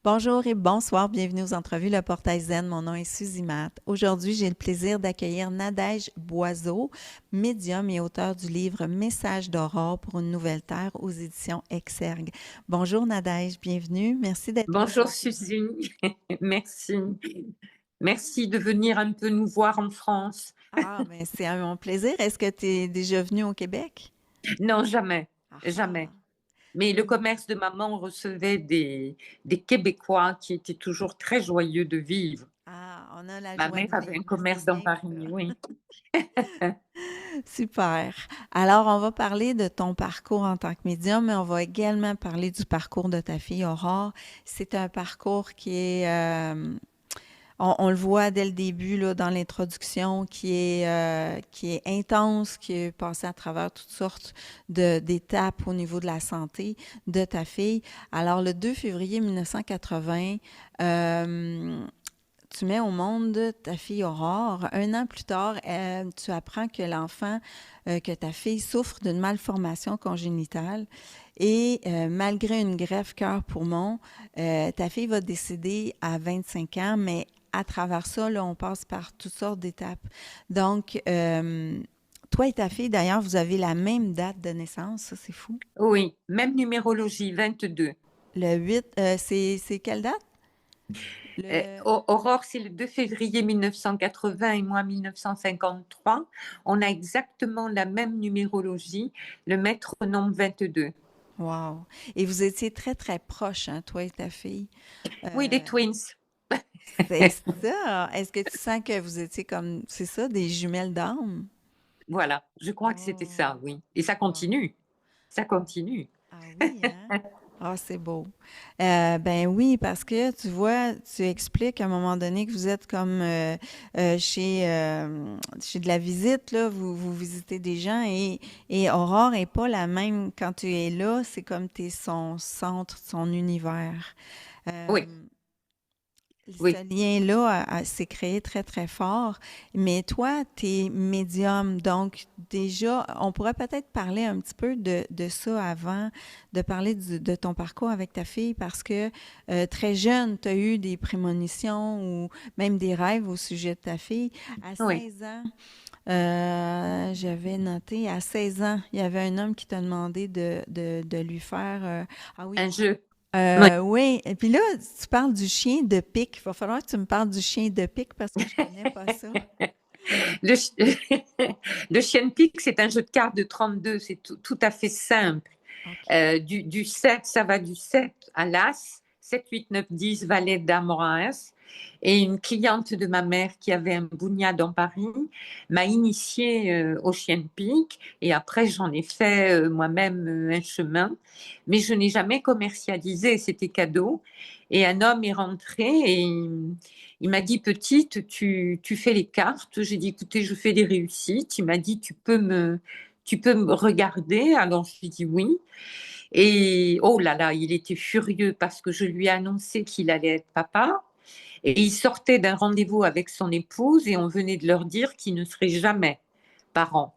Bonjour et bonsoir, bienvenue aux entrevues Le Portail Zen. Mon nom est Suzy Matt. Aujourd'hui, j'ai le plaisir d'accueillir Nadège Boiseau, médium et auteur du livre Message d'aurore pour une nouvelle terre aux éditions Exergue. Bonjour Nadège, bienvenue. Merci d'être là Bonjour aujourd'hui. Suzy, merci. Merci de venir un peu nous voir en France. Ah, mais c'est un mon plaisir. Est-ce que tu es déjà venu au Québec? Non, jamais, Ah, jamais. ah. Mais le Oui. commerce de maman recevait des Québécois qui étaient toujours très joyeux de vivre. Ah, on a la Ma joie mère de avait un vivre, c'est commerce dans bien Paris, ça. oui. Super. Alors, on va parler de ton parcours en tant que médium, mais on va également parler du parcours de ta fille Aurore. C'est un parcours on le voit dès le début, là, dans l'introduction, qui est intense, qui est passé à travers toutes sortes d'étapes au niveau de la santé de ta fille. Alors, le 2 février 1980, tu mets au monde ta fille Aurore. Un an plus tard, tu apprends que que ta fille souffre d'une malformation congénitale et malgré une greffe cœur-poumon, ta fille va décéder à 25 ans, mais à travers ça, là, on passe par toutes sortes d'étapes. Donc, toi et ta fille, d'ailleurs, vous avez la même date de naissance, ça c'est fou. Oui, même numérologie, 22. Le 8, c'est quelle date? Le... Aurore, c'est le 2 février 1980 et moi 1953. On a exactement la même numérologie, le métronome 22. Wow. Et vous étiez très, très proches, hein, toi et ta fille. Oui, des Euh, twins. c'est ça. Est-ce que tu sens que vous étiez comme, c'est ça, des jumelles d'âme? Voilà, je crois que c'était ça, Oh, oui. Et ça wow. continue, ça continue. Ah oui, hein? Ah, c'est beau. Ben oui, parce que tu vois, tu expliques à un moment donné que vous êtes comme chez de la visite, là, vous visitez des gens et Aurore est pas la même quand tu es là, c'est comme tu es son centre, son univers. Oui, Euh, Ce oui. lien-là s'est créé très, très fort. Mais toi, tu es médium. Donc, déjà, on pourrait peut-être parler un petit peu de ça avant, de parler de ton parcours avec ta fille, parce que très jeune, tu as eu des prémonitions ou même des rêves au sujet de ta fille. À Oui, 16 ans, j'avais noté, à 16 ans, il y avait un homme qui t'a demandé de lui faire... ah oui, un jeu. Oui. oui, et puis là, tu parles du chien de pique. Il va falloir que tu me parles du chien de pique parce que je connais pas ça. Le, ch- le chien de pique, c'est un jeu de cartes de 32, c'est tout à fait simple. OK. Du 7, ça va du 7 à l'As, 7, 8, 9, 10, valet, dame, As. Et une cliente de ma mère qui avait un bougna dans Paris m'a initiée au chien de pique. Et après, j'en ai fait moi-même un chemin. Mais je n'ai jamais commercialisé, c'était cadeau. Et un homme est rentré et il m'a dit, petite, tu fais les cartes. J'ai dit, écoutez, je fais des réussites. Il m'a dit, tu peux me regarder. Alors, je lui ai dit oui. Et oh là là, il était furieux parce que je lui ai annoncé qu'il allait être papa. Et il sortait d'un rendez-vous avec son épouse et on venait de leur dire qu'il ne serait jamais parent.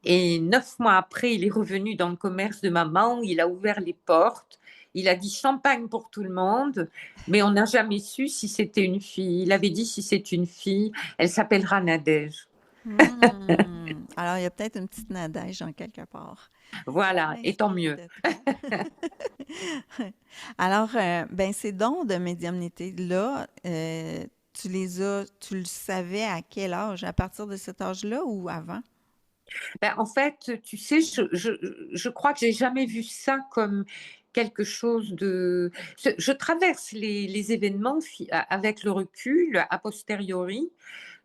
Et 9 mois après, il est revenu dans le commerce de maman, il a ouvert les portes, il a dit champagne pour tout le monde, mais on n'a jamais su si c'était une fille. Il avait dit si c'est une fille, elle s'appellera Nadège. Alors, il y a peut-être une petite Nadège en quelque part, Voilà, et tant inspirée mieux. de toi. Alors, ben, ces dons de médiumnité-là, tu le savais à quel âge? À partir de cet âge-là ou avant? Ben, en fait, tu sais, je crois que j'ai jamais vu ça comme quelque chose de... Je traverse les événements avec le recul, a posteriori.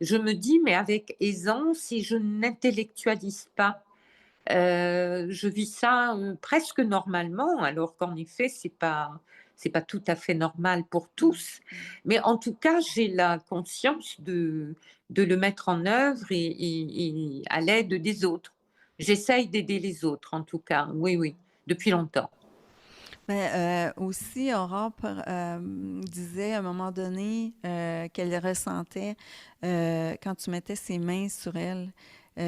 Je me dis, mais avec aisance, et je n'intellectualise pas. Je vis ça presque normalement, alors qu'en effet, c'est pas tout à fait normal pour Mm, tous. mm. Mais en tout cas, j'ai la conscience de le mettre en œuvre et à l'aide des autres. J'essaye d'aider les autres, en tout cas. Oui, oui, depuis longtemps. Mais aussi, Aurore disait à un moment donné qu'elle ressentait quand tu mettais ses mains sur elle. Oui,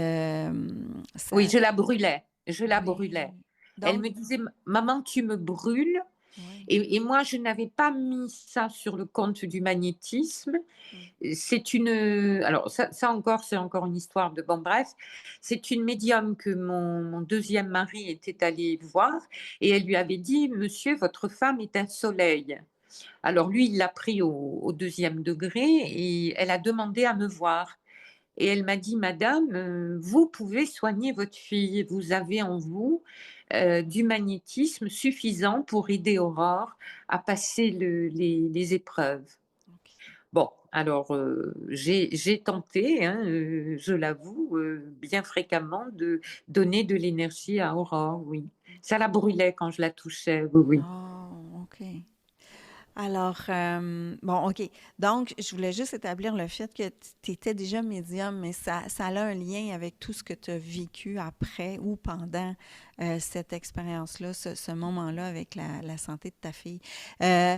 Ça, je la brûlais. Je la oui. brûlais. Elle Donc, me disait, maman, tu me brûles. oui. Et moi, je n'avais pas mis ça sur le compte du magnétisme. Mm. C'est une, alors ça encore, c'est encore une histoire de, bon bref, c'est une médium que mon deuxième mari était allé voir et elle lui avait dit: «Monsieur, votre femme est un soleil». Alors lui, il l'a pris au deuxième degré et elle a demandé à me voir. Et elle m'a dit: «Madame, vous pouvez soigner votre fille. Vous avez en vous, du magnétisme suffisant pour aider Aurore à passer les épreuves». OK. Bon, alors, j'ai tenté, hein, je l'avoue, bien fréquemment de donner de l'énergie à Aurore, oui. Ça la brûlait quand je la touchais, oui, oui. Oh, OK. Alors, bon, OK. Donc, je voulais juste établir le fait que tu étais déjà médium, mais ça a un lien avec tout ce que tu as vécu après ou pendant cette expérience-là, ce moment-là avec la santé de ta fille. Euh,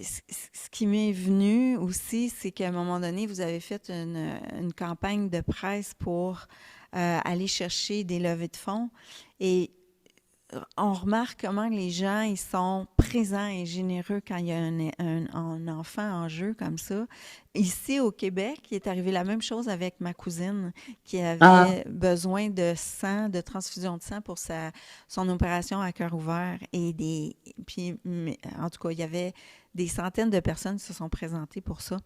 Ce qui m'est venu aussi, c'est qu'à un moment donné, vous avez fait une campagne de presse pour aller chercher des levées de fonds et on remarque comment les gens ils sont présents et généreux quand il y a un enfant en jeu comme ça. Ici au Québec, il est arrivé la même chose avec ma cousine qui Ah, avait besoin de sang, de transfusion de sang pour son opération à cœur ouvert. Puis, en tout cas, il y avait des centaines de personnes qui se sont présentées pour ça.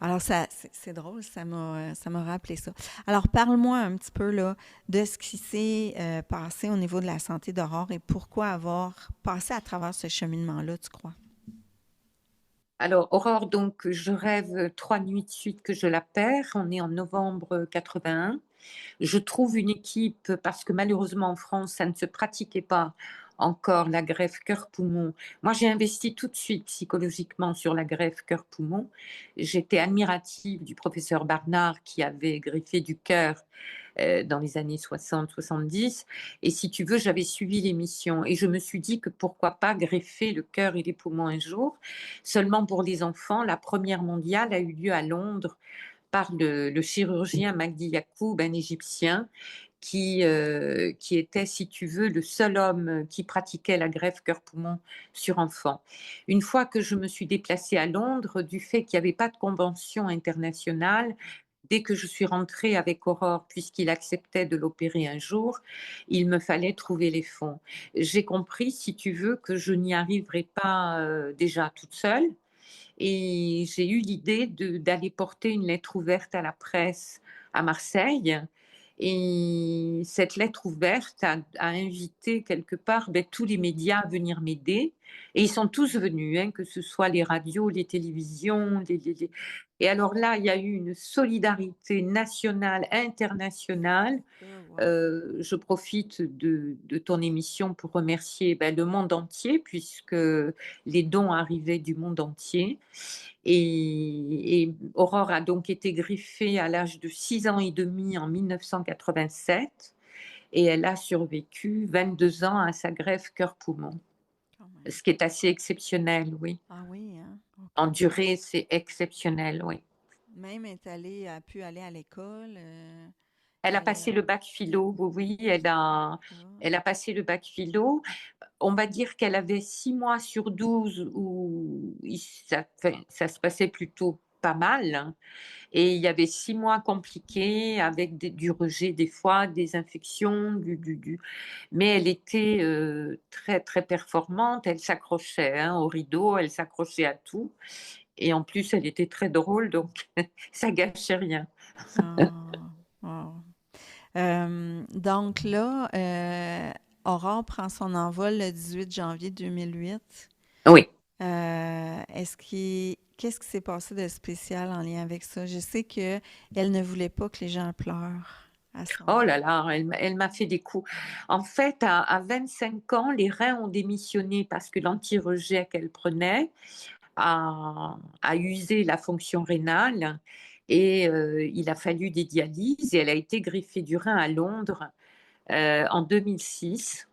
Alors, c'est drôle, ça m'a rappelé ça. Alors, parle-moi un petit peu là, de ce qui s'est passé au niveau de la santé d'Aurore et pourquoi avoir passé à travers ce cheminement-là, tu crois? alors Aurore, donc je rêve 3 nuits de suite que je la perds. On est en novembre 81. Je trouve une équipe parce que malheureusement en France, ça ne se pratiquait pas encore la greffe cœur-poumon. Moi, j'ai investi tout de suite psychologiquement sur la greffe cœur-poumon. J'étais admirative du professeur Barnard qui avait greffé du cœur dans les années 60-70. Et si tu veux, j'avais suivi l'émission et je me suis dit que pourquoi pas greffer le cœur et les poumons un jour. Seulement pour les enfants, la première mondiale a eu lieu à Londres par le chirurgien Magdi Yacoub, un Égyptien, qui était, si tu veux, le seul homme qui pratiquait la greffe cœur-poumon sur enfant. Une fois que je me suis déplacée à Londres, du fait qu'il n'y avait pas de convention internationale, dès que je suis rentrée avec Aurore, puisqu'il acceptait de l'opérer un jour, il me fallait trouver les fonds. J'ai compris, si tu veux, que je n'y arriverais pas déjà toute seule. Et j'ai eu l'idée d'aller porter une lettre ouverte à la presse à Marseille. Et cette lettre ouverte a invité quelque part tous les médias à venir m'aider. Et ils sont tous venus, hein, que ce soit les radios, les télévisions. Et alors là, il y a eu une solidarité nationale, internationale. Wow. Je profite de ton émission pour remercier le monde entier, puisque les dons arrivaient du monde entier. Et Aurore a donc été greffée à l'âge de 6 ans et demi en 1987 et elle a survécu 22 ans à sa greffe cœur-poumon, Quand même. ce qui est assez exceptionnel, oui. Ah oui, hein? En OK. durée, c'est exceptionnel, oui. Même a pu aller à l'école. Elle a Elle passé le bac philo, oui, oui, elle a passé le bac philo. On va dire qu'elle avait 6 mois sur 12 où ça se passait plutôt pas mal, hein. Et il y avait 6 mois compliqués avec du rejet des fois, des infections, mais elle était très, très performante. Elle s'accrochait, hein, au rideau, elle s'accrochait à tout. Et en plus, elle était très drôle, donc ça gâchait rien. Ah, wow. Donc là, Aurore prend son envol le 18 janvier 2008. Oui. Qu'est-ce qui s'est passé de spécial en lien avec ça? Je sais que elle ne voulait pas que les gens pleurent à ce Oh moment-là. là là, elle m'a fait des coups. En fait, à 25 ans, les reins ont démissionné parce que l'anti-rejet qu'elle prenait a usé la fonction rénale et il a fallu des dialyses et elle a été greffée du rein à Londres en 2006.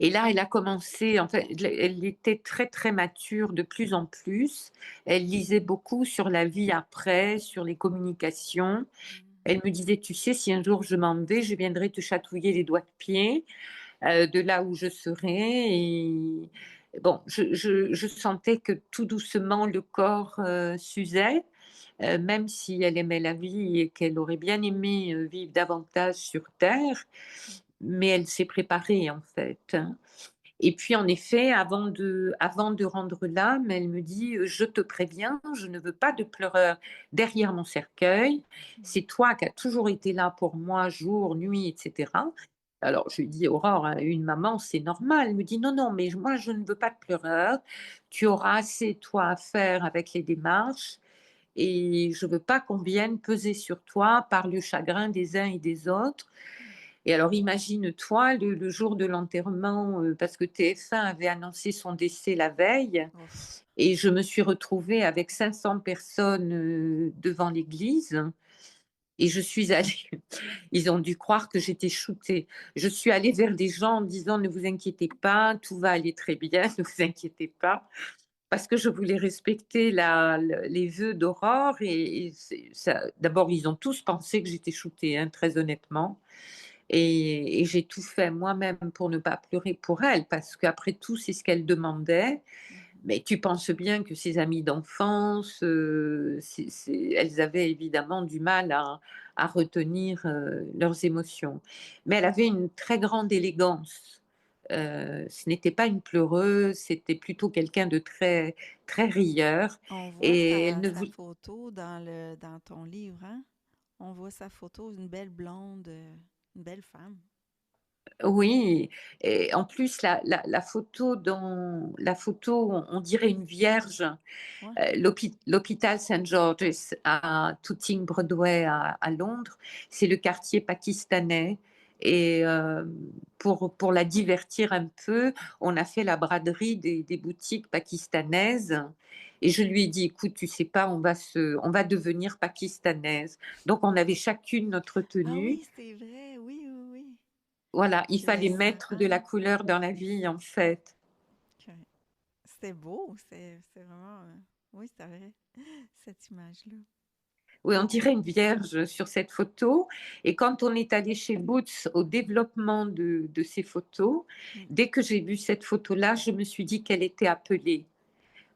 Et là, elle a commencé, en fait, elle était très, très mature de plus en plus. Elle lisait beaucoup sur la vie après, sur les communications. Elle me disait, tu sais, si un jour je m'en vais, je viendrai te chatouiller les doigts de pied de là où je serai. Bon, je sentais que tout doucement le corps s'usait, même si elle aimait la vie et qu'elle aurait bien aimé vivre davantage sur Terre, mais elle s'est préparée en fait, hein. Et puis en effet, avant de rendre l'âme, elle me dit, je te préviens, je ne veux pas de pleureur derrière mon cercueil. C'est toi qui as toujours été là pour moi, jour, nuit, etc. Alors je lui dis, Aurore, hein, une maman, c'est normal. Elle me dit, non, non, mais moi, je ne veux pas de pleureur. Tu auras assez, toi, à faire avec les démarches. Et je ne veux pas qu'on vienne peser sur toi par le chagrin des uns et des autres. Et alors, imagine-toi le jour de l'enterrement, parce que TF1 avait annoncé son décès la veille, Ouf. et je me suis retrouvée avec 500 personnes devant l'église. Et je suis allée, ils ont dû croire que j'étais shootée. Je suis allée vers des gens en disant, ne vous inquiétez pas, tout va aller très bien, ne vous inquiétez pas, parce que je voulais respecter les vœux d'Aurore. Et d'abord, ils ont tous pensé que j'étais shootée, hein, très honnêtement. Et j'ai tout fait moi-même pour ne pas pleurer pour elle, parce qu'après tout, c'est ce qu'elle demandait. Mais tu penses bien que ses amies d'enfance, elles avaient évidemment du mal à retenir leurs émotions. Mais elle avait une très grande élégance. Ce n'était pas une pleureuse, c'était plutôt quelqu'un de très, très rieur. On voit Et elle ne sa voulait... photo dans ton livre, hein? On voit sa photo, une belle blonde, une belle femme. Oui, et en plus, la photo, on dirait une vierge. Ouais. L'hôpital Saint George's à Tooting Broadway à Londres, c'est le quartier pakistanais. Et pour la divertir un peu, on a fait la braderie des boutiques pakistanaises. Et je lui ai dit, écoute, tu sais pas, on va devenir pakistanaise. Donc, on avait chacune notre Ah tenue. oui, c'est vrai. Oui, oui, oui. Voilà, il Je fallait sais. mettre de Ah, la couleur dans la vie, en fait. ok. C'était beau. C'est vraiment. Oui, c'est vrai. Cette image-là. Oui, on dirait une vierge sur cette photo. Et quand on est allé chez Boots au développement de ces photos, Mm. dès que j'ai vu cette photo-là, je me suis dit qu'elle était appelée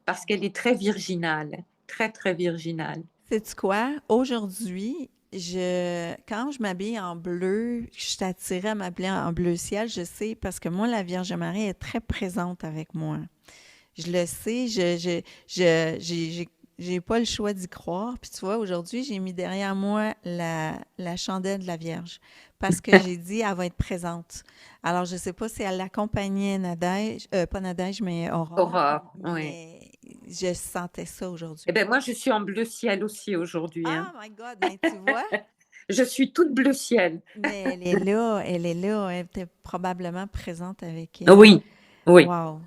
parce qu'elle est très virginale, très, très virginale. Sais-tu quoi? Aujourd'hui, quand je m'habille en bleu, je suis attirée à m'habiller en bleu ciel, je sais, parce que moi, la Vierge Marie est très présente avec moi. Je le sais, j'ai pas le choix d'y croire. Puis tu vois, aujourd'hui, j'ai mis derrière moi la chandelle de la Vierge parce que j'ai dit, elle va être présente. Alors, je sais pas si elle accompagnait Nadège, pas Nadège, mais Aurore, Aurore, oui. mais je sentais ça Eh aujourd'hui. bien, moi, je suis en bleu ciel aussi aujourd'hui, Oh hein. my God, ben tu vois, Je suis toute bleu ciel. mais elle était probablement présente avec elle. Oui, oui. Wow!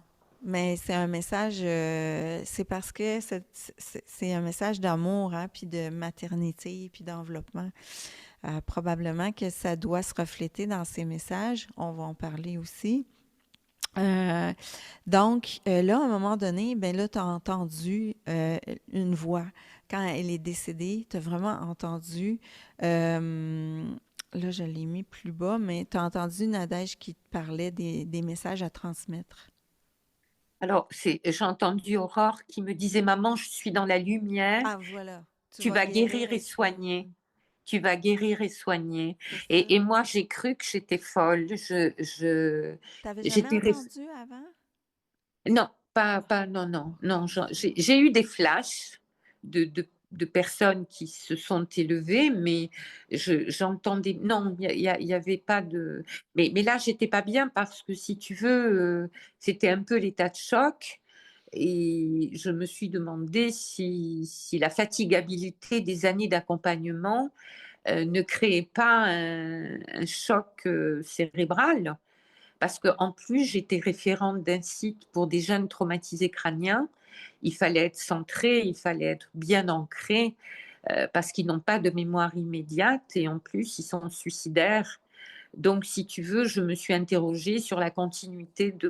Mais c'est un message, c'est parce que c'est un message d'amour, hein, puis de maternité, puis d'enveloppement. Probablement que ça doit se refléter dans ces messages. On va en parler aussi. Euh, là, à un moment donné, ben là, tu as entendu une voix. Quand elle est décédée, tu as vraiment entendu, là, je l'ai mis plus bas, mais tu as entendu Nadège qui te parlait des messages à transmettre. Alors, j'ai entendu Aurore qui me disait, Maman, je suis dans la lumière, Ah, voilà. Tu tu vas vas guérir guérir et et soigner. soigner. Tu vas guérir et soigner. C'est ça. Et moi, j'ai cru que j'étais folle. T'avais jamais J'étais, entendu avant? non, non, non, non. J'ai eu des flashs de personnes qui se sont élevées, mais j'entendais, non, il y avait pas de, mais là, j'étais pas bien parce que si tu veux, c'était un peu l'état de choc. Et je me suis demandé si la fatigabilité des années d'accompagnement ne créait pas un choc cérébral. Parce qu'en plus, j'étais référente d'un site pour des jeunes traumatisés crâniens. Il fallait être centré, il fallait être bien ancré, parce qu'ils n'ont pas de mémoire immédiate et en plus, ils sont suicidaires. Donc, si tu veux, je me suis interrogée sur la continuité de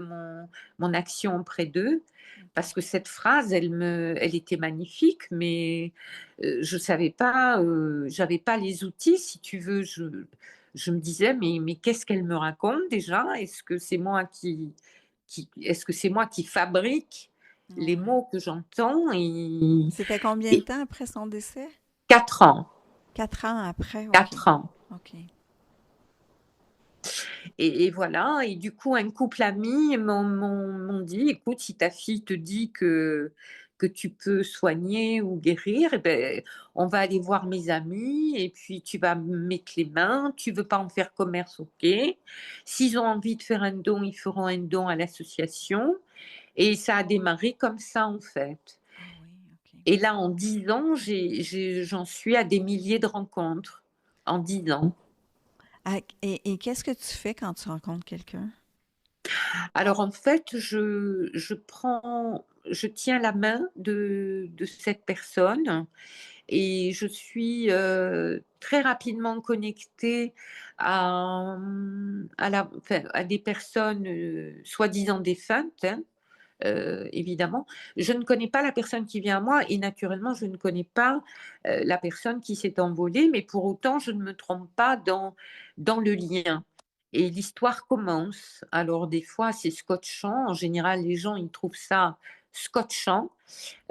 mon action auprès d'eux, OK. parce que cette phrase, elle était magnifique, mais je savais pas, j'avais pas les outils, si tu veux. Je me disais, mais qu'est-ce qu'elle me raconte déjà? Est-ce que c'est moi est-ce que c'est moi qui fabrique les Ouais. mots que j'entends C'était combien de et temps après son décès? 4 ans, 4 ans après, OK. 4 ans. OK. Et voilà, et du coup, un couple ami m'ont dit, écoute, si ta fille te dit que tu peux soigner ou guérir, eh ben, on va aller voir mes amis et puis tu vas me mettre les mains. Tu veux pas en faire commerce, ok. S'ils ont envie de faire un don, ils feront un don à l'association. Et ça a démarré comme ça, en fait. Ah oui, OK. Et là, en 10 ans, j'en suis à des milliers de rencontres. En 10 ans. Ah, et qu'est-ce que tu fais quand tu rencontres quelqu'un? Alors en fait, je tiens la main de cette personne et je suis très rapidement connectée enfin, à des personnes soi-disant défuntes, hein, évidemment. Je ne connais pas la personne qui vient à moi et naturellement, je ne connais pas la personne qui s'est envolée, mais pour autant, je ne me trompe pas dans le lien. Et l'histoire commence. Alors, des fois, c'est scotchant. En général, les gens, ils trouvent ça scotchant.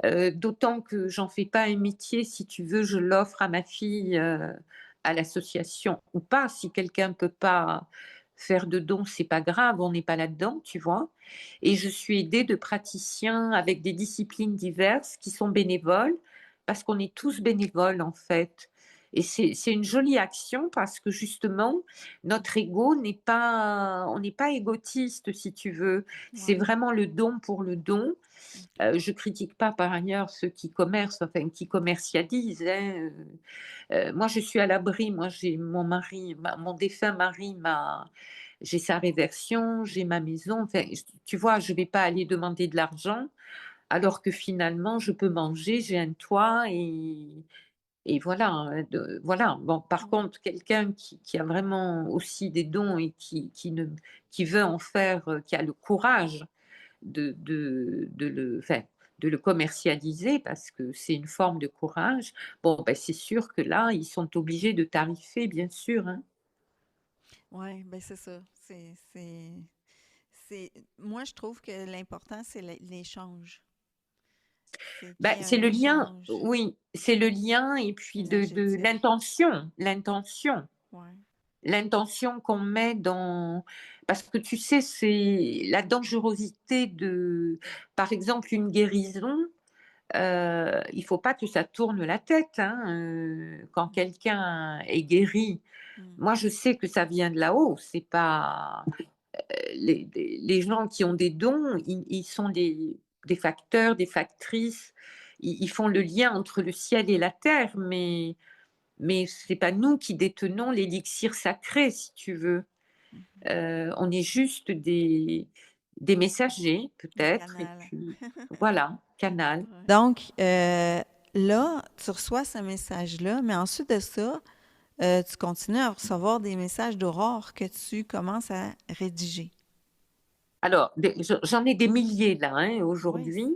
D'autant que j'en fais pas un métier. Si tu veux, je l'offre à ma fille, à l'association ou pas. Si quelqu'un peut pas faire de dons, c'est pas grave. On n'est pas là-dedans, tu vois. Et je suis aidée de praticiens avec des disciplines diverses qui sont bénévoles parce qu'on est tous bénévoles, en fait. Et c'est une jolie action parce que justement, notre ego on n'est pas égotiste, si tu veux. C'est Ouais. vraiment le don pour le don. OK. Je critique pas par ailleurs ceux qui commercent, enfin qui commercialisent, hein. Moi, je suis à l'abri. Moi, j'ai mon mari, mon défunt mari j'ai sa réversion, j'ai ma maison. Enfin, tu vois, je vais pas aller demander de l'argent alors que finalement, je peux manger, j'ai un toit et voilà, voilà. Bon, par Ouais. contre, quelqu'un qui a vraiment aussi des dons et qui veut en faire, qui a le courage enfin, de le commercialiser parce que c'est une forme de courage. Bon, ben, c'est sûr que là, ils sont obligés de tarifer, bien sûr, hein. Ouais, ben c'est ça. Moi, je trouve que l'important, c'est l'échange. C'est qu'il Ben, y ait c'est un le lien, échange oui, c'est le lien et puis de énergétique. l'intention. Ouais. L'intention qu'on met parce que tu sais, c'est la dangerosité par exemple, une guérison. Il faut pas que ça tourne la tête, hein, quand quelqu'un est guéri. Mm. Moi, je sais que ça vient de là-haut. C'est pas les gens qui ont des dons, ils sont des facteurs, des factrices. Ils font le lien entre le ciel et la terre, mais c'est pas nous qui détenons l'élixir sacré, si tu veux. Mhm. On est juste des messagers, Des peut-être, et canals. puis voilà, canal. Ouais. Donc, là, tu reçois ce message-là, mais ensuite de ça, tu continues à recevoir des messages d'Aurore que tu commences à rédiger. Alors, j'en ai des milliers là, hein, Oui, aujourd'hui.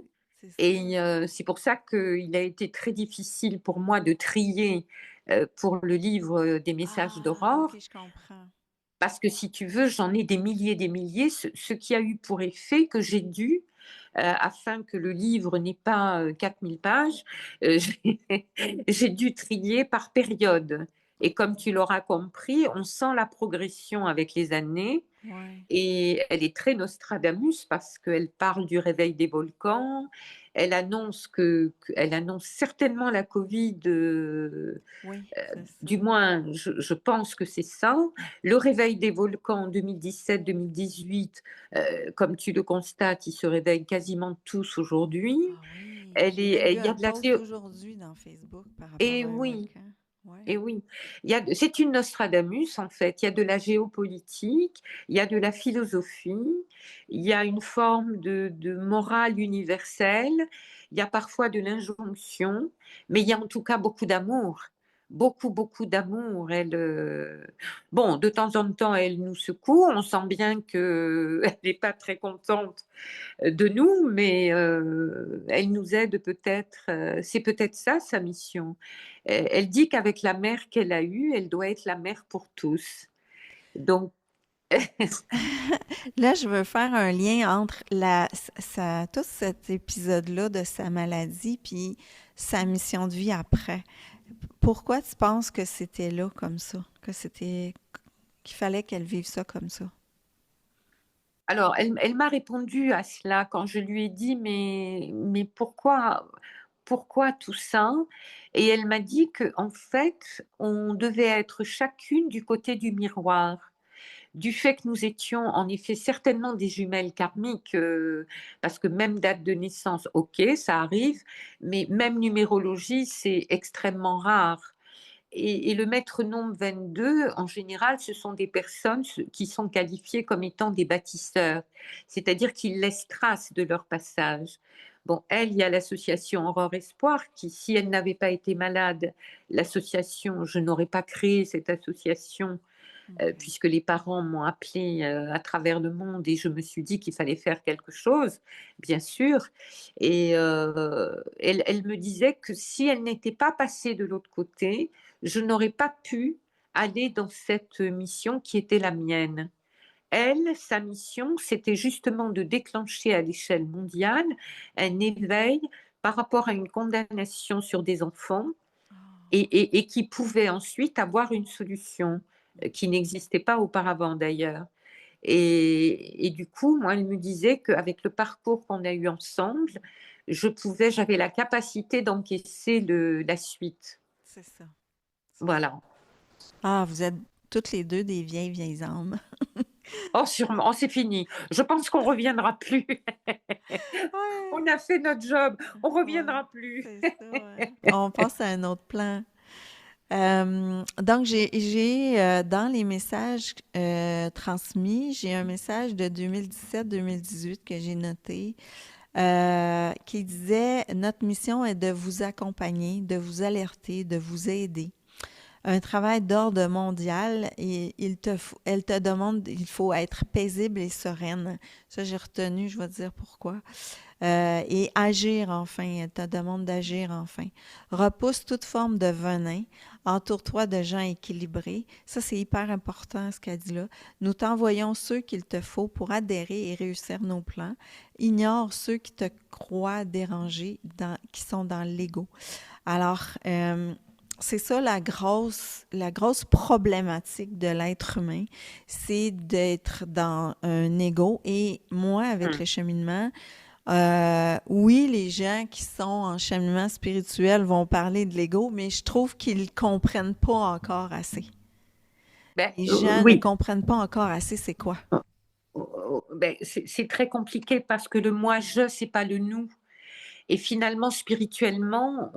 c'est ça. Et c'est pour ça qu'il a été très difficile pour moi de trier pour le livre des messages Ah, OK, d'Aurore, je comprends. parce que si tu veux, j'en ai des milliers, ce qui a eu pour effet que j'ai dû, afin que le livre n'ait pas 4000 pages, j'ai dû trier par période. Et comme tu l'auras compris, on sent la progression avec les années. Ouais. Et elle est très Nostradamus parce qu'elle parle du réveil des volcans. Elle annonce elle annonce certainement la Covid. Oui, c'est ça. Du moins, je pense que c'est ça. Le réveil des volcans en 2017-2018, comme tu le constates, ils se réveillent quasiment tous aujourd'hui. Ah oui, j'ai même vu Il y a un de la post aujourd'hui dans Facebook par rapport et à un oui, volcan. Ouais. et oui, c'est une Nostradamus en fait. Il y a de la géopolitique, il y a de la philosophie, il y a une forme de morale universelle, il y a parfois de l'injonction, mais il y a en tout cas beaucoup d'amour. Beaucoup, beaucoup d'amour. Bon, de temps en temps, elle nous secoue. On sent bien qu'elle n'est pas très contente de nous, mais elle nous aide peut-être. C'est peut-être ça sa mission. Elle dit qu'avec la mère qu'elle a eue, elle doit être la mère pour tous. Donc Là, je veux faire un lien entre tout cet épisode-là de sa maladie puis sa mission de vie après. Pourquoi tu penses que c'était là comme ça, qu'il fallait qu'elle vive ça comme ça? Alors, elle m'a répondu à cela quand je lui ai dit, mais pourquoi tout ça? Et elle m'a dit que en fait, on devait être chacune du côté du miroir. Du fait que nous étions en effet certainement des jumelles karmiques, parce que même date de naissance, ok, ça arrive, mais même numérologie, c'est extrêmement rare. Et le maître nombre 22, en général, ce sont des personnes qui sont qualifiées comme étant des bâtisseurs, c'est-à-dire qu'ils laissent trace de leur passage. Bon, elle, il y a l'association Aurore Espoir, qui, si elle n'avait pas été malade, l'association, je n'aurais pas créé cette association, OK. puisque les parents m'ont appelé à travers le monde et je me suis dit qu'il fallait faire quelque chose, bien sûr. Et elle me disait que si elle n'était pas passée de l'autre côté, je n'aurais pas pu aller dans cette mission qui était la mienne. Elle, sa mission, c'était justement de déclencher à l'échelle mondiale un éveil par rapport à une condamnation sur des enfants Ah, et qui pouvait ensuite avoir une solution qui n'existait pas auparavant d'ailleurs. Et du coup, moi, elle me disait qu'avec le parcours qu'on a eu ensemble, j'avais la capacité d'encaisser la suite. c'est ça. C'est ça. Voilà. Ah, vous êtes toutes les deux des vieilles, vieilles âmes. Oh, sûrement, oh, c'est fini. Je pense qu'on reviendra plus. Ouais, On a fait notre job. On ouais, reviendra plus. c'est ça, ouais. On passe à un autre plan. Donc, dans les messages transmis, j'ai un message de 2017-2018 que j'ai noté qui disait: Notre mission est de vous accompagner, de vous alerter, de vous aider. Un travail d'ordre mondial et elle te demande, il faut être paisible et sereine. Ça, j'ai retenu, je vais te dire pourquoi. Et agir enfin, elle te demande d'agir enfin. Repousse toute forme de venin, entoure-toi de gens équilibrés. Ça, c'est hyper important ce qu'elle dit là. Nous t'envoyons ceux qu'il te faut pour adhérer et réussir nos plans. Ignore ceux qui te croient dérangés, qui sont dans l'ego. Alors, c'est ça la grosse problématique de l'être humain, c'est d'être dans un ego. Et moi, avec Hmm. le cheminement, oui, les gens qui sont en cheminement spirituel vont parler de l'ego, mais je trouve qu'ils ne comprennent pas encore assez. Ben, Les gens ne oui. comprennent pas encore assez c'est quoi. Ben, c'est très compliqué parce que le moi-je, c'est pas le nous. Et finalement, spirituellement,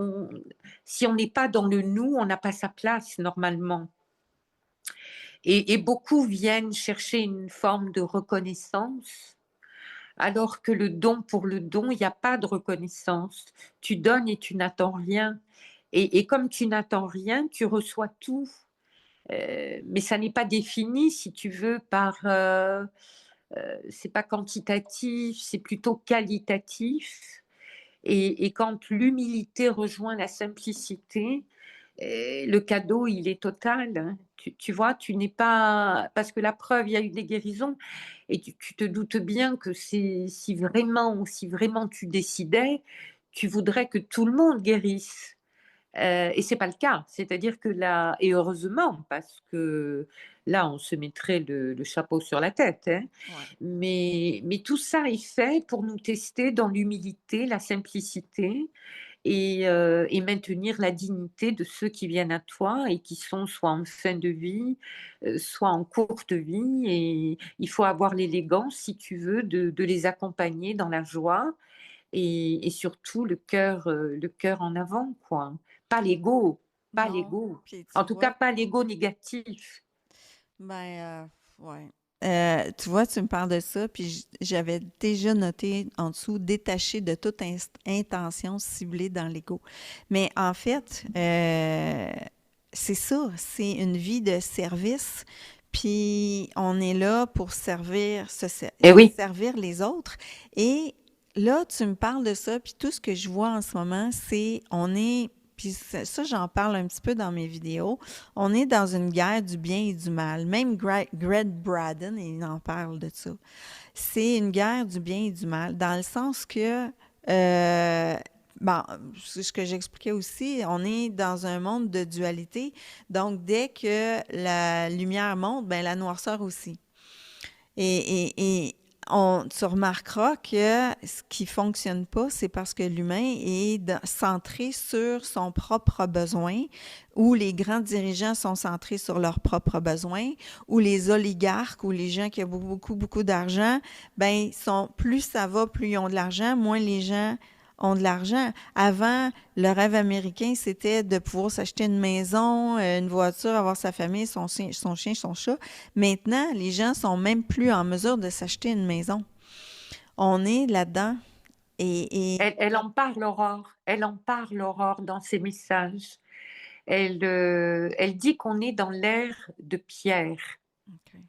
si on n'est pas dans le nous, on n'a pas sa place normalement. Et beaucoup viennent chercher une forme de reconnaissance, alors que le don pour le don, il n'y a pas de reconnaissance. Tu donnes et tu n'attends rien. Et comme tu n'attends rien, tu reçois tout. Mais ça n'est pas défini, si tu veux, c'est pas quantitatif, c'est plutôt qualitatif. Et quand l'humilité rejoint la simplicité, le cadeau, il est total, hein. Tu vois, tu n'es pas... Parce que la preuve, il y a eu des guérisons, et tu te doutes bien que si vraiment tu décidais, tu voudrais que tout le monde guérisse. Et c'est pas le cas. C'est-à-dire que là, et heureusement, parce que là, on se mettrait le chapeau sur la tête, hein. Ouais. Mais tout ça est fait pour nous tester dans l'humilité, la simplicité et maintenir la dignité de ceux qui viennent à toi et qui sont soit en fin de vie, soit en courte vie. Et il faut avoir l'élégance, si tu veux, de les accompagner dans la joie et surtout le cœur en avant, quoi. Pas l'ego, pas Non. l'ego. Puis tu En tout cas, vois, pas l'ego négatif. ben, ouais. Tu vois, tu me parles de ça, puis j'avais déjà noté en dessous, détaché de toute intention ciblée dans l'ego. Mais en fait, c'est ça, c'est une vie de service, puis on est là pour Eh oui, servir les autres. Et là, tu me parles de ça, puis tout ce que je vois en ce moment, c'est on est puis ça, j'en parle un petit peu dans mes vidéos. On est dans une guerre du bien et du mal. Même Greg Braden, il en parle de ça. C'est une guerre du bien et du mal, dans le sens que, euh, bon, c'est ce que j'expliquais aussi, on est dans un monde de dualité. Donc, dès que la lumière monte, ben la noirceur aussi. Et tu remarqueras que ce qui fonctionne pas, c'est parce que l'humain est centré sur son propre besoin, ou les grands dirigeants sont centrés sur leurs propres besoins, ou les oligarques ou les gens qui ont beaucoup, beaucoup d'argent, ben, plus ça va, plus ils ont de l'argent, moins les gens ont de l'argent. Avant, le rêve américain, c'était de pouvoir s'acheter une maison, une voiture, avoir sa famille, son chien, son chat. Maintenant, les gens sont même plus en mesure de s'acheter une maison. On est là-dedans. Elle en parle, Aurore. Elle en parle, Aurore, dans ses messages. Elle dit qu'on est dans l'ère de pierre. Okay.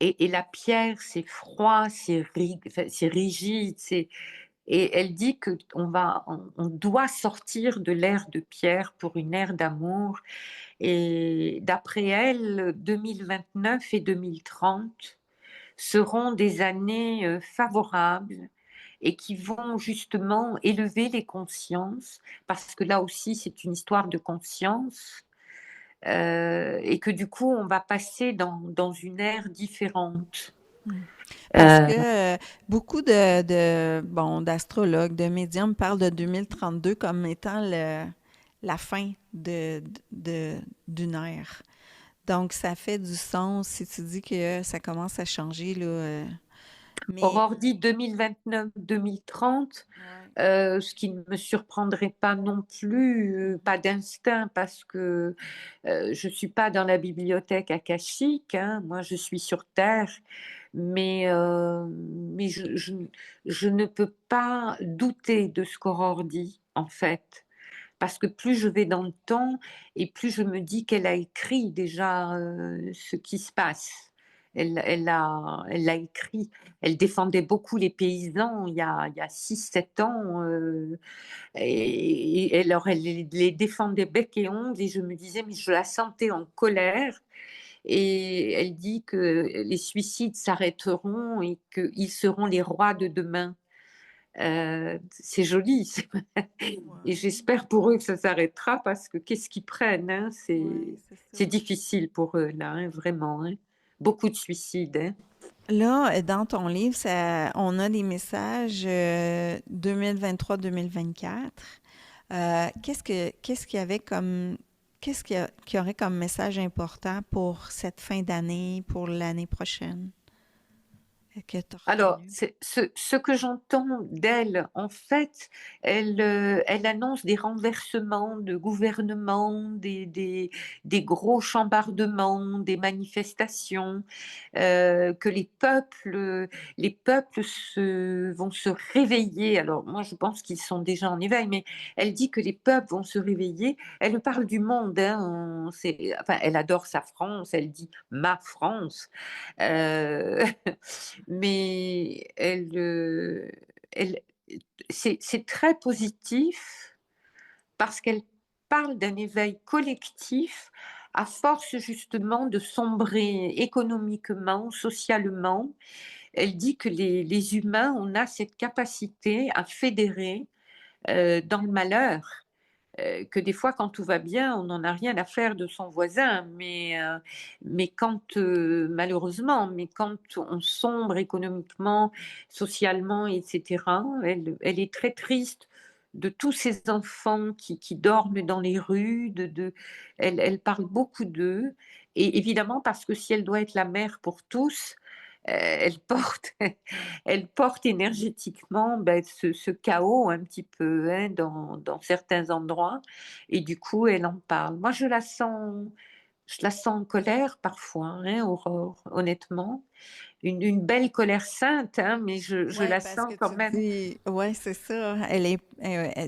Et la pierre, c'est froid, c'est rigide. Et elle dit on doit sortir de l'ère de pierre pour une ère d'amour. Et d'après elle, 2029 et 2030 seront des années favorables et qui vont justement élever les consciences, parce que là aussi c'est une histoire de conscience, et que du coup on va passer dans une ère différente. Hmm. Parce que beaucoup bon, d'astrologues, de médiums parlent de 2032 comme étant la fin d'une ère. Donc, ça fait du sens si tu dis que ça commence à changer, là. Mais, Aurore dit 2029-2030, ouais. ce qui ne me surprendrait pas non plus, pas d'instinct, parce que je ne suis pas dans la bibliothèque akashique, hein, moi je suis sur Terre, mais je ne peux pas douter de ce qu'Aurore dit, en fait. Parce que plus je vais dans le temps et plus je me dis qu'elle a écrit déjà ce qui se passe. Elle a écrit. Elle défendait beaucoup les paysans il y a 6-7 ans. Et alors, elle les défendait bec et ongles. Et je me disais, mais je la sentais en colère. Et elle dit que les suicides s'arrêteront et qu'ils seront les rois de demain. C'est joli. Et Ouais, j'espère pour eux que ça s'arrêtera, parce que qu'est-ce qu'ils prennent, hein, ouais, c'est ça. c'est difficile pour eux, là, hein, vraiment, hein. Beaucoup de suicides, hein. Là, dans ton livre, on a des messages 2023-2024. Qu'est-ce qu'il y avait comme, qu'il y aurait comme message important pour cette fin d'année, pour l'année prochaine, que tu as Alors, retenu? ce que j'entends d'elle, en fait, elle annonce des renversements de gouvernement, des gros chambardements, des manifestations, que les peuples vont se réveiller. Alors, moi, je pense qu'ils sont déjà en éveil, mais elle dit que les peuples vont se réveiller. Elle parle du monde, hein, enfin, elle adore sa France, elle dit ma France. Euh, mais elle, c'est très positif, parce qu'elle parle d'un éveil collectif à force justement de sombrer économiquement, socialement. Elle dit que les humains, on a cette capacité à fédérer dans le malheur. Que des fois, quand tout va bien, on n'en a rien à faire de son voisin, mais quand, malheureusement, mais quand on sombre économiquement, socialement, etc., elle est très triste de tous ces enfants qui dorment dans les rues, elle parle beaucoup d'eux, et évidemment, parce que si elle doit être la mère pour tous, elle porte, elle porte énergétiquement, ben, ce chaos un petit peu, hein, dans certains endroits, et du coup elle en parle. Moi je la sens en colère parfois, hein, Aurore, honnêtement, une belle colère sainte, hein, mais je Oui, la parce sens que quand tu même. dis, ouais, c'est ça.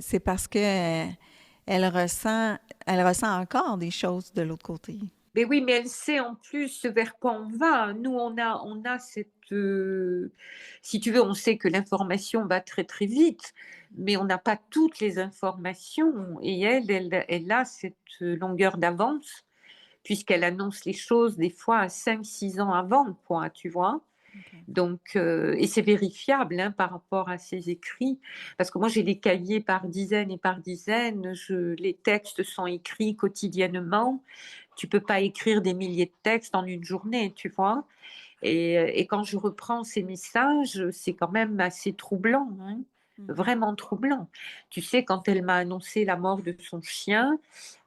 C'est parce que elle ressent encore des choses de l'autre côté. Mais oui, mais elle sait en plus vers quoi on va. Nous, on a cette, si tu veux, on sait que l'information va très très vite, mais on n'a pas toutes les informations. Et elle a cette longueur d'avance puisqu'elle annonce les choses des fois à 5, 6 ans avant, quoi, tu vois. OK. Donc, et c'est vérifiable hein, par rapport à ses écrits, parce que moi j'ai des cahiers par dizaines et par dizaines, les textes sont écrits quotidiennement, tu peux pas écrire des milliers de textes en une journée, tu vois. Et quand je reprends ces messages, c'est quand même assez troublant, hein, Mhm. vraiment troublant. Tu sais, quand elle m'a annoncé la mort de son chien,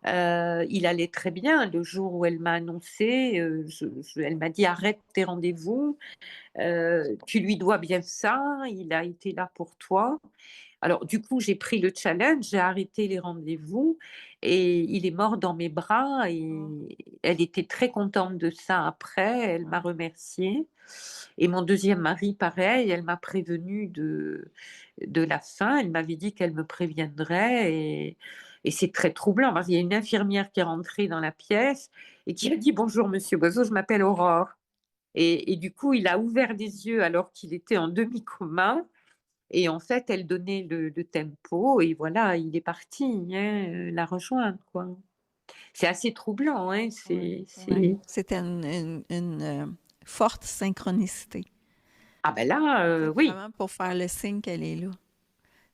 il allait très bien. Le jour où elle m'a annoncé, elle m'a dit arrête tes rendez-vous, tu lui dois bien ça, il a été là pour toi. Alors, du coup, j'ai pris le challenge, j'ai arrêté les rendez-vous et il est mort dans mes bras Oh, et elle était très contente de ça après, elle m'a ouais. remerciée. Et mon deuxième mari, pareil, elle m'a prévenue de la fin, elle m'avait dit qu'elle me préviendrait et c'est très troublant parce qu'il y a une infirmière qui est rentrée dans la pièce et qui a dit bonjour Monsieur Boiseau, je m'appelle Aurore. Et du coup, il a ouvert des yeux alors qu'il était en demi-coma. Et en fait, elle donnait le tempo et voilà, il est parti hein, la rejoindre, quoi. C'est assez troublant, hein, Ouais, ouais. c'est... C'était forte synchronicité. Ah ben là, C'est oui, vraiment pour faire le signe qu'elle est là.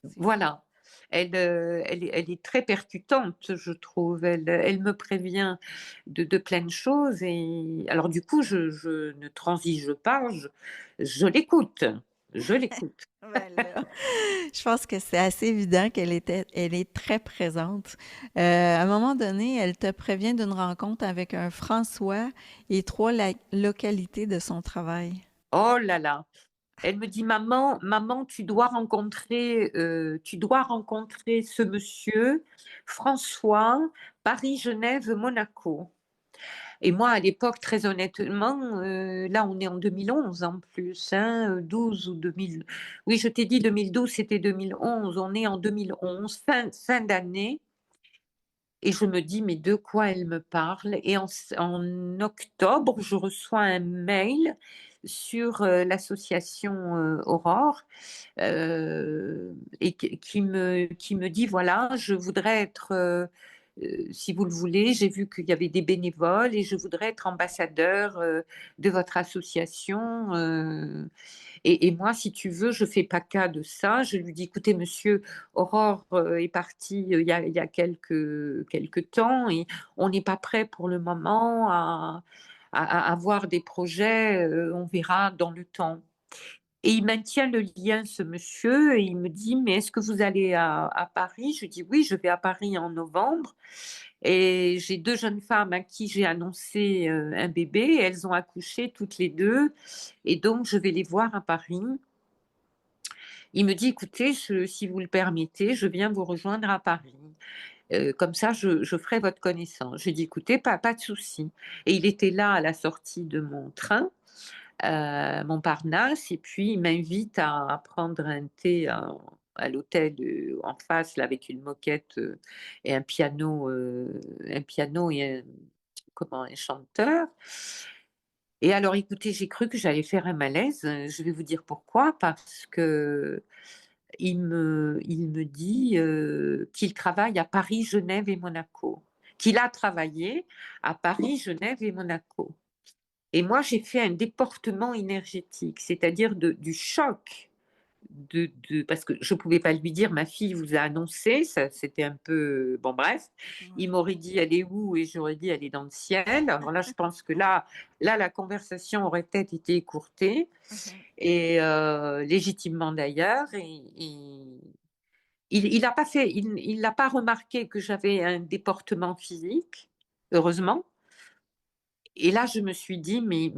C'est fou. voilà. Elle est très percutante, je trouve. Elle me prévient de plein de choses et alors du coup, je ne transige pas, je l'écoute, je l'écoute. Ben là, je pense que c'est assez évident elle est très présente. À un moment donné, elle te prévient d'une rencontre avec un François et trois localités de son travail. Oh là là. Elle me dit, maman, tu dois rencontrer ce monsieur, François, Paris, Genève, Monaco. Et moi, à l'époque, très honnêtement, là, on est en 2011 en plus, hein, 12 ou 2000. Oui, je t'ai dit 2012, c'était 2011. On est en 2011, fin d'année. Et je me dis, mais de quoi elle me parle? Et en octobre, je reçois un mail sur l'association Aurore et qui me dit, voilà, je voudrais être, si vous le voulez, j'ai vu qu'il y avait des bénévoles et je voudrais être ambassadeur de votre association. Et moi, si tu veux, je fais pas cas de ça. Je lui dis, écoutez, monsieur, Aurore est partie il y a quelques temps et on n'est pas prêt pour le moment à avoir des projets. On verra dans le temps. Et il maintient le lien, ce monsieur, et il me dit, mais est-ce que vous allez à Paris? Je dis, oui, je vais à Paris en novembre. Et j'ai deux jeunes femmes à qui j'ai annoncé un bébé. Et elles ont accouché toutes les deux. Et donc, je vais les voir à Paris. Il me dit, écoutez, si vous le permettez, je viens vous rejoindre à Paris. Comme ça, je ferai votre connaissance. J'ai dit, écoutez, pas de souci. Et il était là à la sortie de mon train, Montparnasse, et puis il m'invite à prendre un thé à l'hôtel en face, là, avec une moquette et un piano et comment, un chanteur. Et alors, écoutez, j'ai cru que j'allais faire un malaise. Je vais vous dire pourquoi. Parce que il me dit qu'il travaille à Paris, Genève et Monaco. Qu'il a travaillé à Paris, Genève et Monaco. Et moi, j'ai fait un déportement énergétique, c'est-à-dire du choc parce que je ne pouvais pas lui dire, ma fille vous a annoncé, ça, c'était un peu, bon bref, il Ouais. m'aurait dit, elle est où? Et j'aurais dit, elle est dans le ciel. Alors là, je pense que là la conversation aurait peut-être été écourtée, Mhm. et légitimement d'ailleurs, il n'a pas fait, il n'a pas remarqué que j'avais un déportement physique, heureusement. Et là, je me suis dit, mais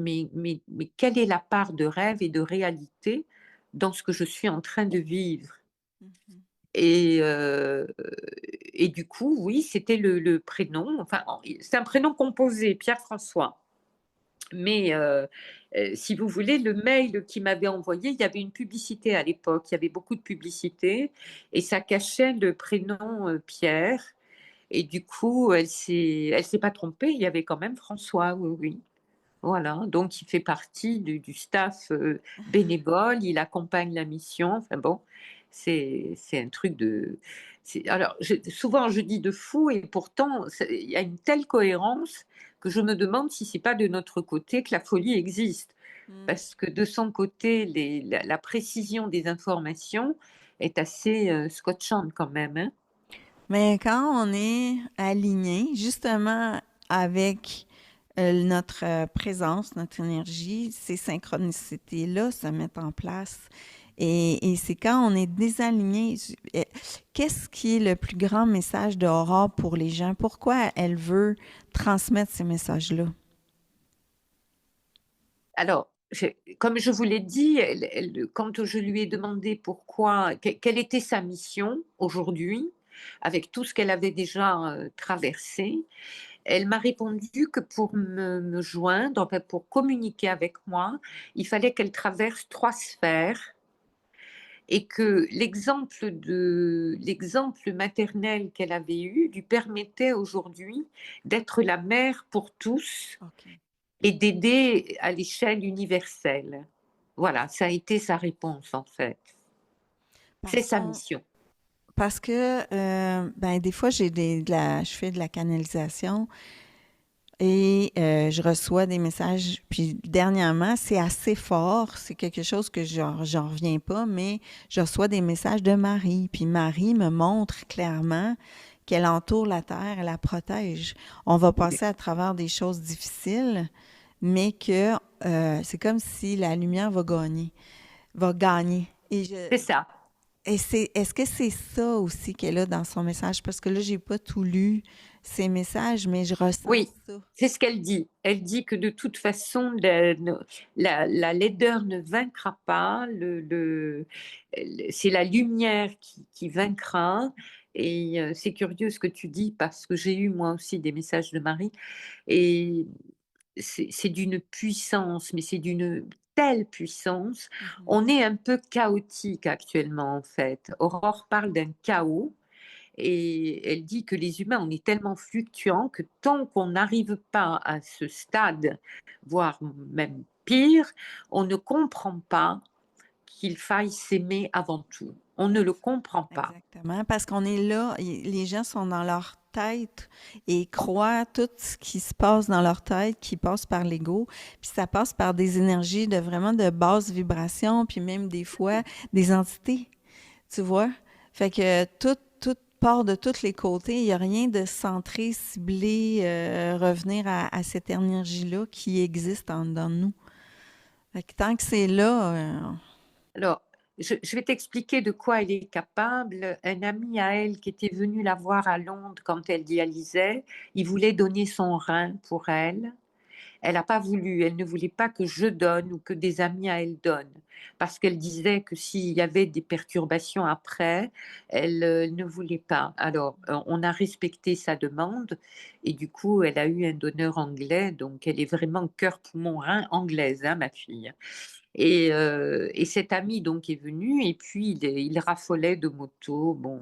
quelle est la part de rêve et de réalité dans ce que je suis en train de vivre? Mhm. Et, euh, et du coup, oui, c'était le prénom. Enfin, c'est un prénom composé, Pierre-François. Mais si vous voulez, le mail qu'il m'avait envoyé, il y avait une publicité à l'époque. Il y avait beaucoup de publicités et ça cachait le prénom Pierre. Et du coup, elle s'est pas trompée. Il y avait quand même François, oui, oui. Voilà, donc il fait partie du staff bénévole, il accompagne la mission. Enfin bon, c'est un truc de. Alors, souvent je dis de fou, et pourtant il y a une telle cohérence que je me demande si c'est pas de notre côté que la folie existe. Mm. Parce que de son côté, la précision des informations est assez scotchante quand même, hein. Mais quand on est aligné, justement, avec notre présence, notre énergie, ces synchronicités-là se mettent en place. Et c'est quand on est désaligné. Qu'est-ce qui est le plus grand message d'Aurore pour les gens? Pourquoi elle veut transmettre ces messages-là? Alors, comme je vous l'ai dit, quand je lui ai demandé quelle était sa mission aujourd'hui, avec tout ce qu'elle avait déjà traversé, elle m'a répondu que pour me joindre, enfin, pour communiquer avec moi, il fallait qu'elle traverse 3 sphères, et que l'exemple maternel qu'elle avait eu lui permettait aujourd'hui d'être la mère pour tous OK. et d'aider à l'échelle universelle. Voilà, ça a été sa réponse en fait. C'est Parce sa qu'on, mission. parce que, ben, des fois, je fais de la canalisation. Et je reçois des messages, puis dernièrement, c'est assez fort, c'est quelque chose que j'en reviens pas, mais je reçois des messages de Marie, puis Marie me montre clairement qu'elle entoure la Terre, elle la protège. On va passer à travers des choses difficiles, mais que c'est comme si la lumière va gagner. C'est ça. Est-ce que c'est ça aussi qu'elle a dans son message? Parce que là, j'ai pas tout lu ces messages, mais je ressens Oui, ça. c'est ce qu'elle dit. Elle dit que de toute façon, la laideur ne vaincra pas. C'est la lumière qui vaincra. Et c'est curieux ce que tu dis, parce que j'ai eu moi aussi des messages de Marie. Et c'est d'une puissance, mais c'est d'une telle puissance. Mhm. On est un peu chaotique actuellement, en fait. Aurore parle d'un chaos, et elle dit que les humains, on est tellement fluctuants que tant qu'on n'arrive pas à ce stade, voire même pire, on ne comprend pas qu'il faille s'aimer avant tout. On ne le comprend pas. Exactement, parce qu'on est là, les gens sont dans leur tête et croient tout ce qui se passe dans leur tête, qui passe par l'ego, puis ça passe par des énergies de vraiment de basse vibration, puis même des fois des entités, tu vois? Fait que tout part de tous les côtés, il n'y a rien de centré, ciblé, revenir à cette énergie-là qui existe en dedans de nous. Fait que tant que c'est là, Alors, je vais t'expliquer de quoi elle est capable. Un ami à elle qui était venu la voir à Londres quand elle dialysait, il voulait donner son rein pour elle. Elle n'a pas voulu, elle ne voulait pas que je donne ou que des amis à elle donnent, parce qu'elle disait que s'il y avait des perturbations après, elle ne voulait pas. Alors, on a respecté sa demande, et du coup, elle a eu un donneur anglais, donc elle est vraiment cœur, poumon, rein anglaise, hein, ma fille. Et cet ami donc est venu, et puis il raffolait de moto. Bon.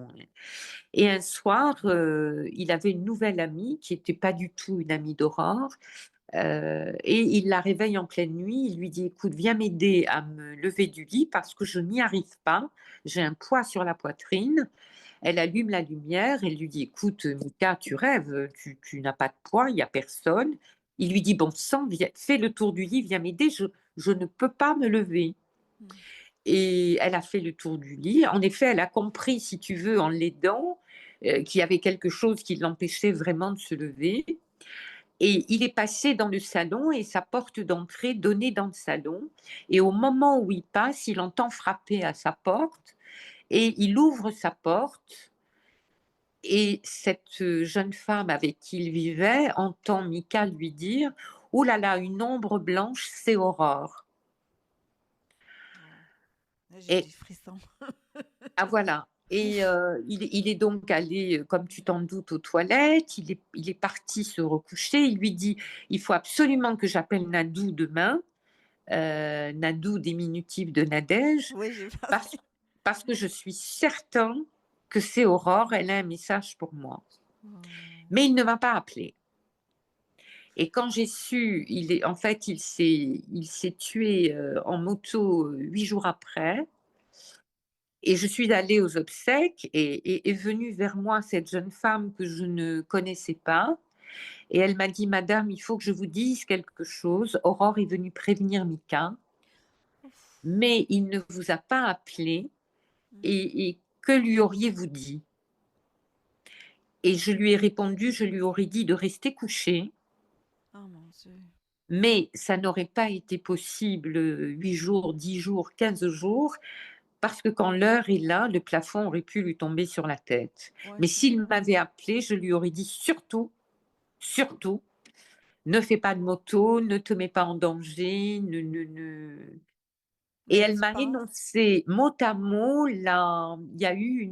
Et un soir, il avait une nouvelle amie qui n'était pas du tout une amie d'Aurore, et il la réveille en pleine nuit. Il lui dit: écoute, viens m'aider à me lever du lit parce que je n'y arrive pas. J'ai un poids sur la poitrine. Elle allume la lumière. Elle lui dit: écoute, Mika, tu rêves, tu n'as pas de poids, il n'y a personne. Il lui dit: bon sang, fais le tour du lit, viens m'aider, je ne peux pas me lever. Et elle a fait le tour du lit. En effet, elle a compris, si tu veux, en l'aidant, qu'il y avait quelque chose qui l'empêchait vraiment de se lever. Et il est passé dans le salon, et sa porte d'entrée donnait dans le salon. Et au moment où il passe, il entend frapper à sa porte, et il ouvre sa porte. Et cette jeune femme avec qui il vivait entend Mika lui dire: oh là là, une ombre blanche, c'est Aurore. là, j'ai des Et frissons. ah voilà. Et il est donc allé, comme tu t'en doutes, aux toilettes. Il est parti se recoucher. Il lui dit: il faut absolument que j'appelle Nadou demain. Nadou, diminutif de Nadège, Oui, j'ai pensé. parce que je suis certain que c'est Aurore. Elle a un message pour moi. Mais il ne m'a pas appelé. Et quand j'ai su, en fait, il s'est tué en moto 8 jours après. Et je suis allée aux obsèques et est venue vers moi cette jeune femme que je ne connaissais pas. Et elle m'a dit, Madame, il faut que je vous dise quelque chose. Aurore est venue prévenir Mika, Ouf. mais il ne vous a pas appelé. Et que lui auriez-vous dit? Et je lui ai répondu, je lui aurais dit de rester couché, Oh mon Dieu. mais ça n'aurait pas été possible 8 jours, 10 jours, 15 jours, parce que quand l'heure est là, le plafond aurait pu lui tomber sur la tête. Ouais, Mais c'est s'il ça. m'avait appelé, je lui aurais dit surtout, surtout, ne fais pas de moto, ne te mets pas en danger, Et Mais elle tu m'a penses? énoncé mot à mot, là, il y a eu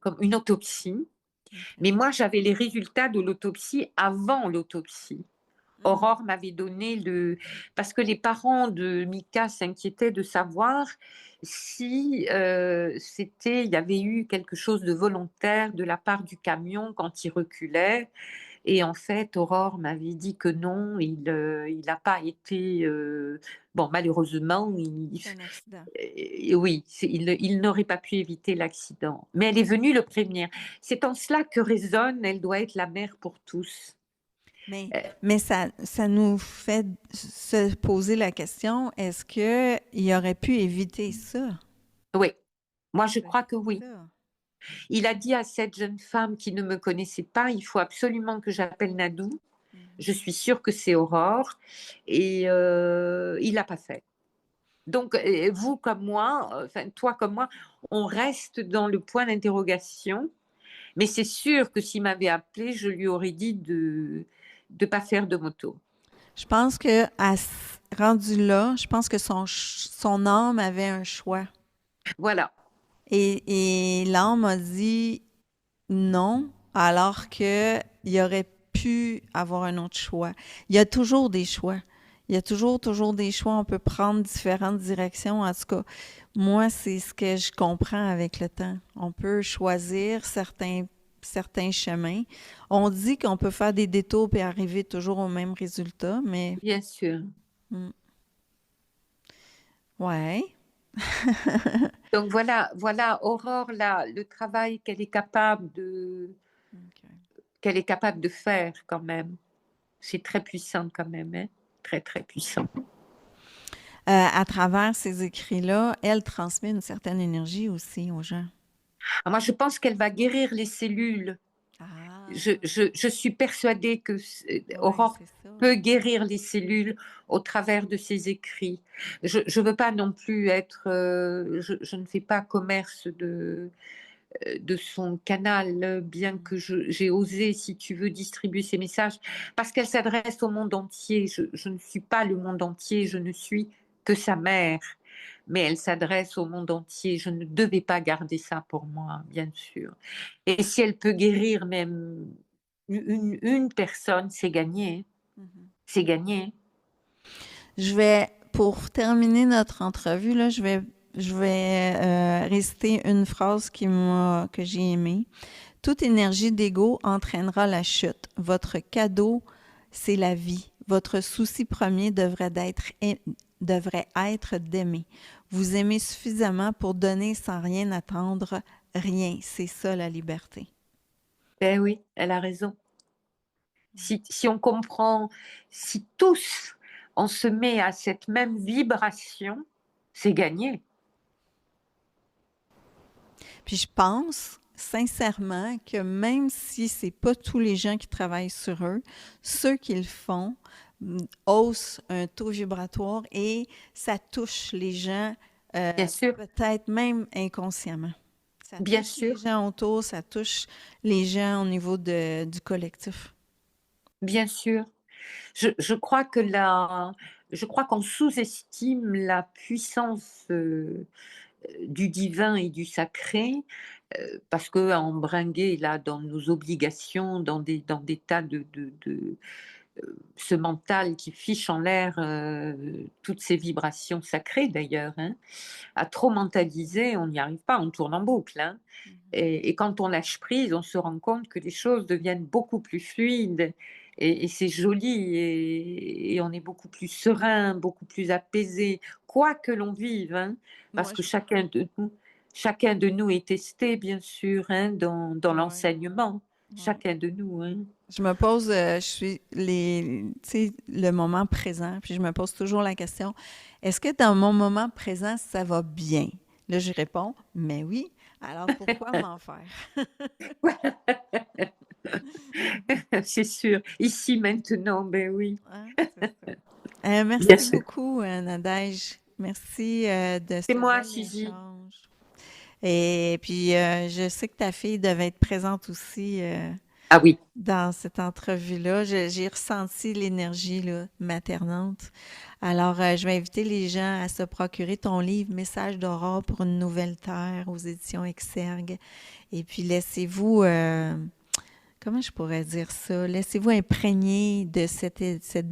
comme une autopsie, OK. mais moi j'avais les résultats de l'autopsie avant l'autopsie. Mhm. Aurore m'avait donné parce que les parents de Mika s'inquiétaient de savoir si il y avait eu quelque chose de volontaire de la part du camion quand il reculait. Et en fait, Aurore m'avait dit que non, il n'a pas été. Bon, malheureusement, C'est un accident. oui, il n'aurait pas pu éviter l'accident. Mais elle est venue le prévenir. C'est en cela que raisonne, elle doit être la mère pour tous. Mais, Euh, mais ça nous fait se poser la question, est-ce qu'il aurait pu éviter ça? oui, moi je Ben, crois que c'est oui. ça. Il a dit à cette jeune femme qui ne me connaissait pas, il faut absolument que j'appelle Nadou. Je Mhm. suis sûre que c'est Aurore. Et il l'a pas fait. Donc, vous comme moi, enfin toi comme moi, on reste dans le point d'interrogation. Mais c'est sûr que s'il m'avait appelé, je lui aurais dit de ne pas faire de moto. Je pense que rendu là, je pense que son âme avait un choix. Voilà, Et l'âme a dit non, alors que il aurait pu avoir un autre choix. Il y a toujours des choix. Il y a toujours des choix. On peut prendre différentes directions. En tout cas, moi, c'est ce que je comprends avec le temps. On peut choisir certains chemins. On dit qu'on peut faire des détours et arriver toujours au même résultat, mais bien sûr. hmm, ouais. Donc voilà, Aurore, là, le travail OK. qu'elle est capable de faire quand même. C'est très puissant quand même, hein. Très, très puissant. À travers ces écrits-là, elle transmet une certaine énergie aussi aux gens. Ah, moi, je pense qu'elle va guérir les cellules. Ah, Je suis persuadée que ouais, Aurore c'est ça. peut guérir les cellules au travers de ses écrits. Je ne veux pas non plus je ne fais pas commerce de son canal, bien Mm. que j'ai osé, si tu veux, distribuer ses messages, parce qu'elle s'adresse au monde entier. Je ne suis pas le monde entier, je ne suis que sa mère, mais elle s'adresse au monde entier. Je ne devais pas garder ça pour moi, bien sûr. Et si elle peut guérir même une personne, c'est gagné. Mhm. C'est gagné. Pour terminer notre entrevue, là, je vais réciter une phrase que j'ai aimée. Toute énergie d'ego entraînera la chute. Votre cadeau, c'est la vie. Votre souci premier devrait être d'aimer. Vous aimez suffisamment pour donner sans rien attendre. Rien, c'est ça la liberté. Ben oui, elle a raison. Si on comprend, si tous on se met à cette même vibration, c'est gagné. Puis je pense sincèrement que même si c'est pas tous les gens qui travaillent sur eux, ceux qui le font haussent un taux vibratoire et ça touche les gens Bien sûr, peut-être même inconsciemment. Ça bien touche les sûr, gens autour, ça touche les gens au niveau du collectif. bien sûr. Je crois je crois qu'on sous-estime la puissance du divin et du sacré parce que embringué là dans nos obligations, dans des tas ce mental qui fiche en l'air toutes ces vibrations sacrées d'ailleurs, hein. À trop mentaliser, on n'y arrive pas, on tourne en boucle, hein. Et quand on lâche prise, on se rend compte que les choses deviennent beaucoup plus fluides et c'est joli et on est beaucoup plus serein, beaucoup plus apaisé, quoi que l'on vive, hein, parce Moi, que chacun de nous est testé, bien sûr, hein, dans ouais, l'enseignement, ouais. chacun de nous, hein. Je me pose, je suis tu sais, le moment présent, puis je me pose toujours la question, est-ce que dans mon moment présent, ça va bien? Là, je réponds, mais oui. Alors, pourquoi m'en faire? C'est sûr, ici, maintenant, ben oui, Hein? C'est ça. bien Merci sûr. beaucoup, Nadège. Merci de C'est ce moi, bel Suzy. échange. Et puis, je sais que ta fille devait être présente aussi Ah oui. dans cette entrevue-là. J'ai ressenti l'énergie là, maternante. Alors, je vais inviter les gens à se procurer ton livre Message d'aurore pour une nouvelle terre aux éditions Exergue. Et puis, laissez-vous, comment je pourrais dire ça? Laissez-vous imprégner de cette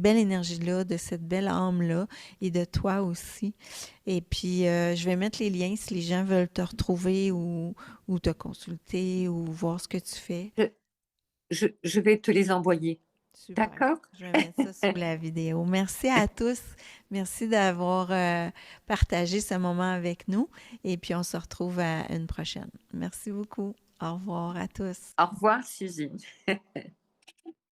belle énergie-là, de cette belle âme-là et de toi aussi. Et puis, je vais mettre les liens si les gens veulent te retrouver ou te consulter ou voir ce que tu fais. Je, je vais te les envoyer. Super. D'accord? Je vais mettre ça sous la vidéo. Merci à tous. Merci d'avoir partagé ce moment avec nous. Et puis, on se retrouve à une prochaine. Merci beaucoup. Au revoir à tous. Au revoir, Suzy.